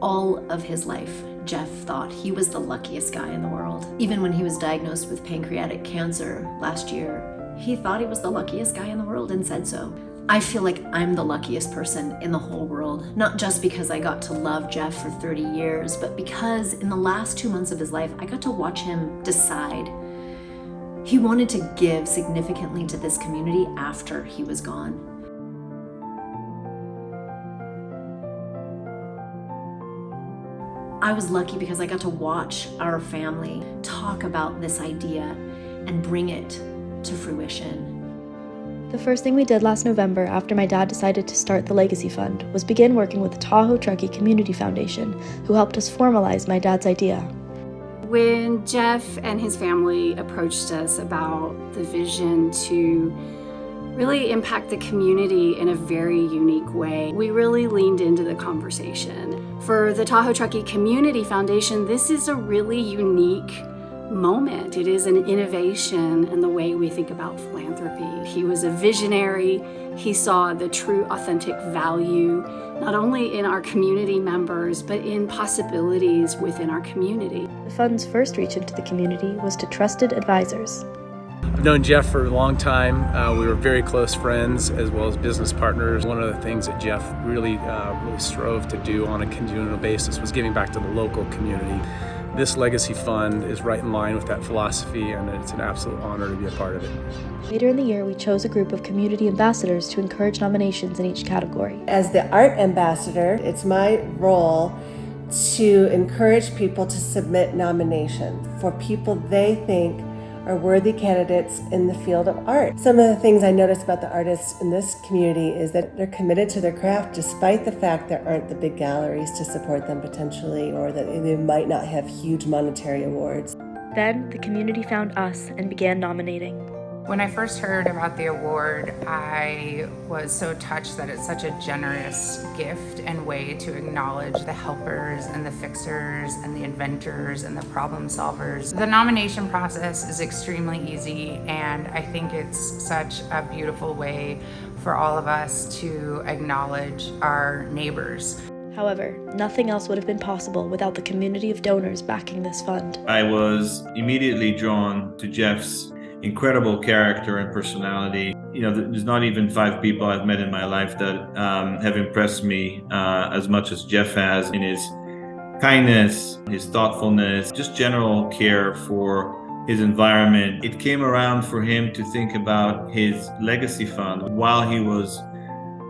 All of his life, Jeff thought he was the luckiest guy in the world. Even when he was diagnosed with pancreatic cancer last year, he thought he was the luckiest guy in the world and said so. I feel like I'm the luckiest person in the whole world, not just because I got to love Jeff for 30 years, but because in the last 2 months of his life, I got to watch him decide. He wanted to give significantly to this community after he was gone. I was lucky because I got to watch our family talk about this idea and bring it to fruition. The first thing we did last November after my dad decided to start the Legacy Fund was begin working with the Tahoe Truckee Community Foundation, who helped us formalize my dad's idea. When Jeff and his family approached us about the vision to really impact the community in a very unique way, we really leaned into the conversation. For the Tahoe Truckee Community Foundation, this is a really unique moment. It is an innovation in the way we think about philanthropy. He was a visionary. He saw the true, authentic value, not only in our community members, but in possibilities within our community. The fund's first reach into the community was to trusted advisors. I've known Jeff for a long time. We were very close friends as well as business partners. One of the things that Jeff really strove to do on a continual basis was giving back to the local community. This Legacy Fund is right in line with that philosophy, and it's an absolute honor to be a part of it. Later in the year, we chose a group of community ambassadors to encourage nominations in each category. As the art ambassador, it's my role to encourage people to submit nominations for people they think are worthy candidates in the field of art. Some of the things I notice about the artists in this community is that they're committed to their craft despite the fact there aren't the big galleries to support them potentially, or that they might not have huge monetary awards. Then, the community found us and began nominating. When I first heard about the award, I was so touched that it's such a generous gift and way to acknowledge the helpers and the fixers and the inventors and the problem solvers. The nomination process is extremely easy, and I think it's such a beautiful way for all of us to acknowledge our neighbors. However, nothing else would have been possible without the community of donors backing this fund. I was immediately drawn to Jeff's incredible character and personality. You know, there's not even 5 people I've met in my life that have impressed me as much as Jeff has in his kindness, his thoughtfulness, just general care for his environment. It came around for him to think about his legacy fund while he was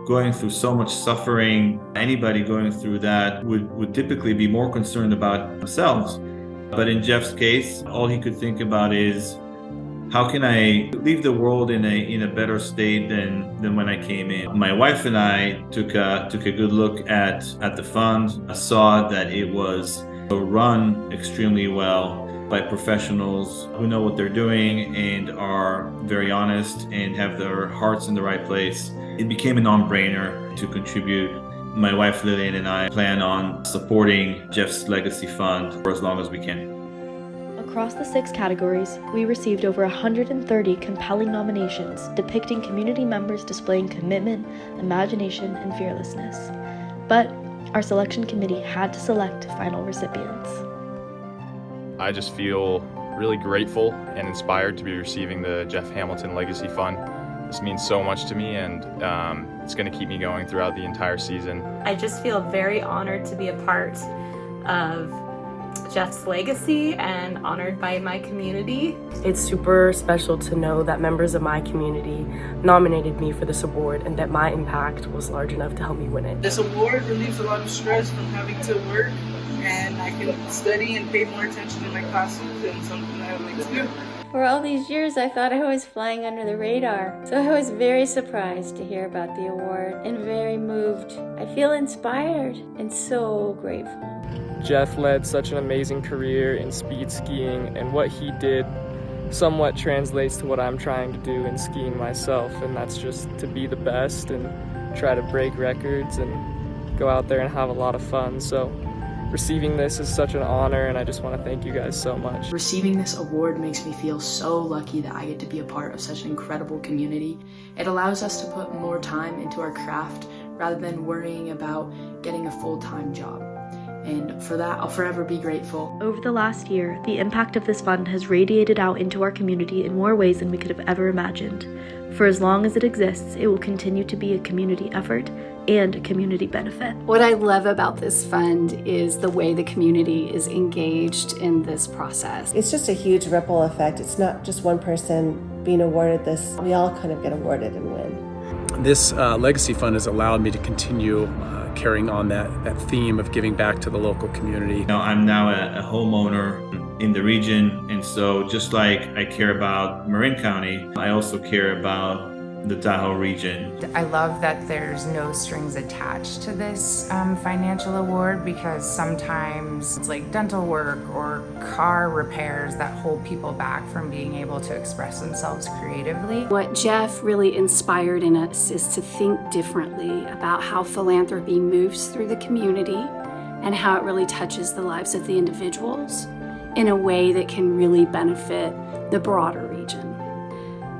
going through so much suffering. Anybody going through that would typically be more concerned about themselves. But in Jeff's case, all he could think about is, how can I leave the world in a better state than when I came in? My wife and I took a good look at the fund, saw that it was run extremely well by professionals who know what they're doing and are very honest and have their hearts in the right place. It became a non-brainer to contribute. My wife Lillian and I plan on supporting Jeff's Legacy Fund for as long as we can. Across the 6 categories, we received over 130 compelling nominations depicting community members displaying commitment, imagination, and fearlessness. But our selection committee had to select final recipients. I just feel really grateful and inspired to be receiving the Jeff Hamilton Legacy Fund. This means so much to me, and it's going to keep me going throughout the entire season. I just feel very honored to be a part of Jeff's legacy and honored by my community. It's super special to know that members of my community nominated me for this award and that my impact was large enough to help me win it. This award relieves a lot of stress from having to work, and I can study and pay more attention in my classes, and something that I like to do. For all these years, I thought I was flying under the radar, so I was very surprised to hear about the award and very moved. I feel inspired and so grateful. Jeff led such an amazing career in speed skiing, and what he did somewhat translates to what I'm trying to do in skiing myself, and that's just to be the best and try to break records and go out there and have a lot of fun. So receiving this is such an honor, and I just want to thank you guys so much. Receiving this award makes me feel so lucky that I get to be a part of such an incredible community. It allows us to put more time into our craft rather than worrying about getting a full-time job. for that, I'll forever be grateful. Over the last year, the impact of this fund has radiated out into our community in more ways than we could have ever imagined. For as long as it exists, it will continue to be a community effort and a community benefit. What I love about this fund is the way the community is engaged in this process. It's just a huge ripple effect. It's not just one person being awarded this. We all kind of get awarded and win. This legacy fund has allowed me to continue carrying on that theme of giving back to the local community. I'm now a homeowner in the region, and so just like I care about Marin County, I also care about the Tahoe region. I love that there's no strings attached to this financial award, because sometimes it's like dental work or car repairs that hold people back from being able to express themselves creatively. What Jeff really inspired in us is to think differently about how philanthropy moves through the community and how it really touches the lives of the individuals in a way that can really benefit the broader region.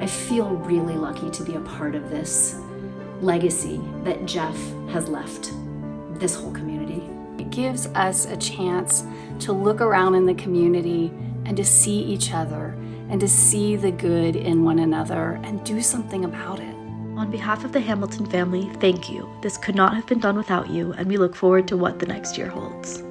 I feel really lucky to be a part of this legacy that Jeff has left this whole community. It gives us a chance to look around in the community and to see each other and to see the good in one another and do something about it. On behalf of the Hamilton family, thank you. This could not have been done without you, and we look forward to what the next year holds.